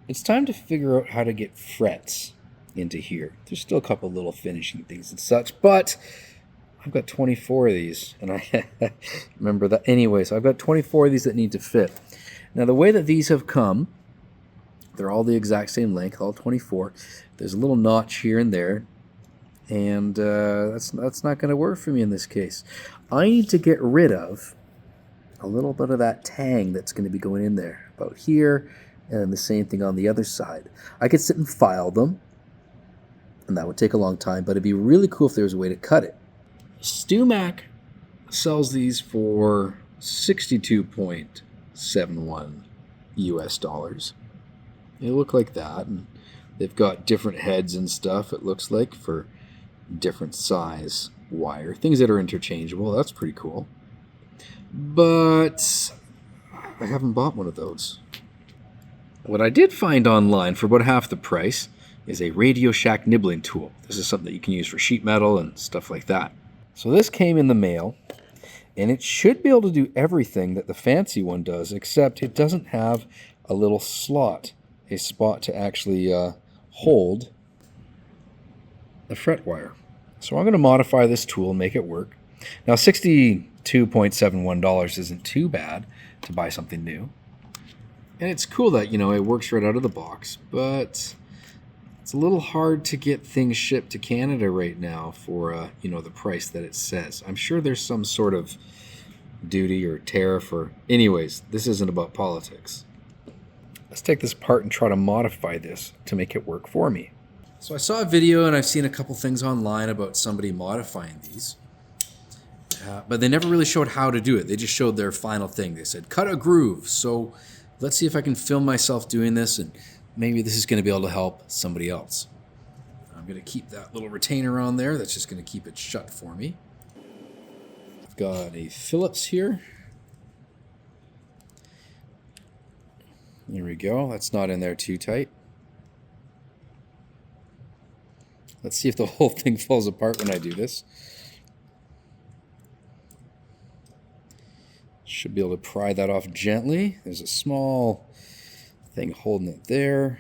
It's time to figure out how to get frets into here. There's still a couple little finishing things and such, but I've got 24 of these, and I remember that anyway, so I've got 24 of these that need to fit. Now, the way that these have come, they're all the exact same length, all 24. There's a little notch here and there, and that's not going to work for me in this case. I need to get rid of a little bit of that tang that's going to be going in there, about here, and the same thing on the other side. I could sit and file them, and that would take a long time, but it'd be really cool if there was a way to cut it. StewMac sells these for $62.71 US dollars. They look like that, and they've got different heads and stuff, it looks like, for different size wire. Things that are interchangeable, that's pretty cool. But I haven't bought one of those. What I did find online for about half the price is a RadioShack Nibbling Tool. This is something that you can use for sheet metal and stuff like that. So this came in the mail, and it should be able to do everything that the fancy one does, except it doesn't have a little slot, a spot to actually hold the fret wire. So I'm going to modify this tool and make it work. Now, $62.71 isn't too bad to buy something new. And it's cool that, it works right out of the box, but it's a little hard to get things shipped to Canada right now for, the price that it says. I'm sure there's some sort of duty or tariff or... Anyways, this isn't about politics. Let's take this apart and try to modify this to make it work for me. So I saw a video and I've seen a couple things online about somebody modifying these. But they never really showed how to do it. They just showed their final thing. They said, cut a groove. So let's see if I can film myself doing this, and maybe this is going to be able to help somebody else. I'm going to keep that little retainer on there. That's just going to keep it shut for me. I've got a Phillips here. There we go. That's not in there too tight. Let's see if the whole thing falls apart when I do this. Should be able to pry that off gently. There's a small thing holding it there.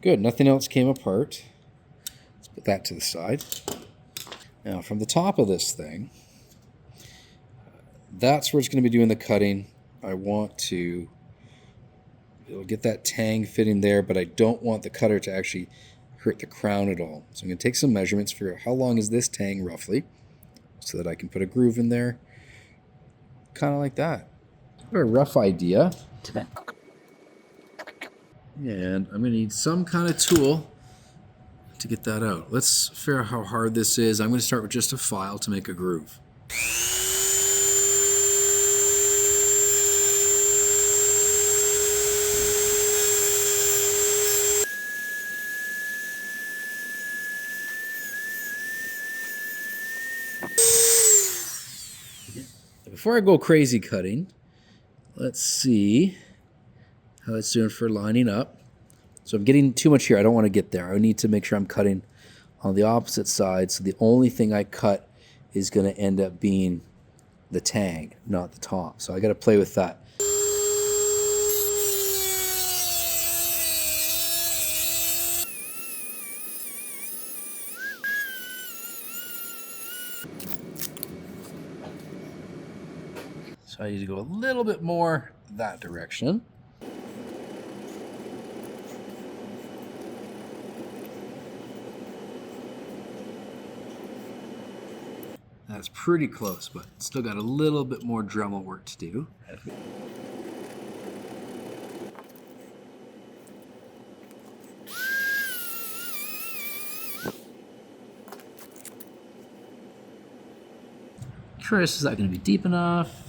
Good, nothing else came apart. Let's put that to the side. Now, from the top of this thing, that's where it's going to be doing the cutting. I want to get that tang fitting there, but I don't want the cutter to actually hurt the crown at all. So I'm going to take some measurements, figure out how long is this tang roughly, so that I can put a groove in there, kind of like that. A rough idea. And I'm going to need some kind of tool to get that out. Let's figure out how hard this is. I'm going to start with just a file to make a groove. Before I go crazy cutting, let's see how it's doing for lining up. So I'm getting too much here. I don't want to get there. I need to make sure I'm cutting on the opposite side. So the only thing I cut is going to end up being the tang, not the top. So I got to play with that. So I need to go a little bit more that direction. That's pretty close, but still got a little bit more Dremel work to do. Curious, is that going to be deep enough?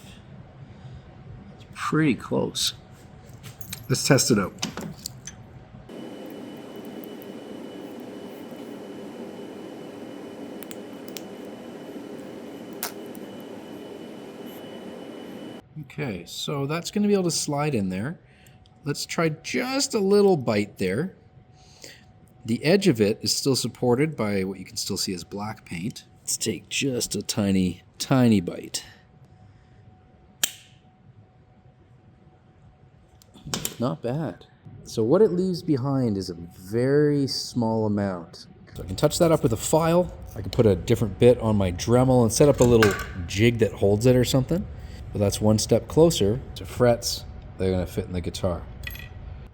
It's pretty close. Let's test it out. Okay, so that's going to be able to slide in there. Let's try just a little bite there. The edge of it is still supported by what you can still see as black paint. Let's take just a tiny, tiny bite. Not bad. So what it leaves behind is a very small amount. So I can touch that up with a file. I can put a different bit on my Dremel and set up a little jig that holds it or something. But that's one step closer to frets that are going to fit in the guitar.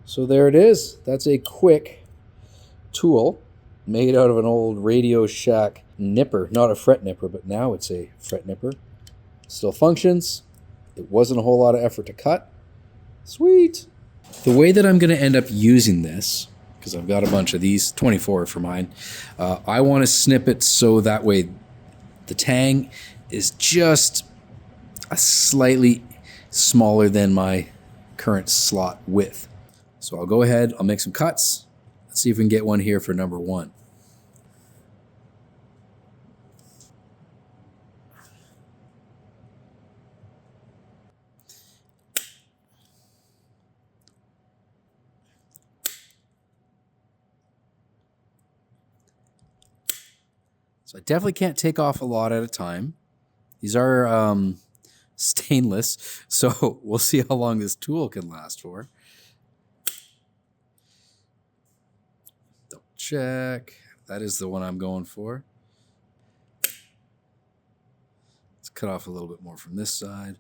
So there it is. That's a quick tool made out of an old RadioShack nipper. Not a fret nipper, but now it's a fret nipper. Still functions. It wasn't a whole lot of effort to cut. Sweet. The way that I'm going to end up using this, because I've got a bunch of these, 24 for mine, I want to snip it so that way the tang is just a slightly smaller than my current slot width. So I'll go ahead, I'll make some cuts. Let's see if we can get one here for number 1. So I definitely can't take off a lot at a time. These are stainless, so we'll see how long this tool can last for. Double check. That is the one I'm going for. Let's cut off a little bit more from this side.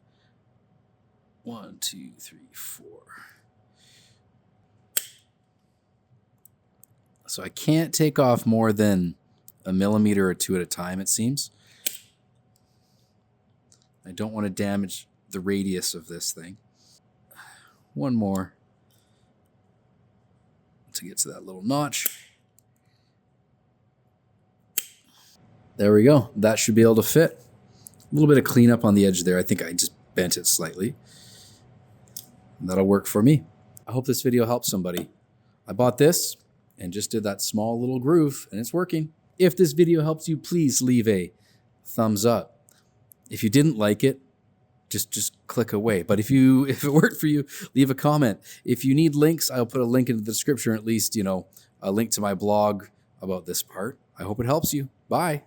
1, 2, 3, 4. So I can't take off more than a millimeter or 2 at a time, it seems. I don't want to damage the radius of this thing. One more to get to that little notch. There we go. That should be able to fit. A little bit of cleanup on the edge there. I think I just bent it slightly. That'll work for me. I hope this video helps somebody. I bought this and just did that small little groove, and it's working. If this video helps you, please leave a thumbs up. If you didn't like it, just click away. But if it worked for you, leave a comment. If you need links, I'll put a link in the description, or at least, a link to my blog about this part. I hope it helps you. Bye.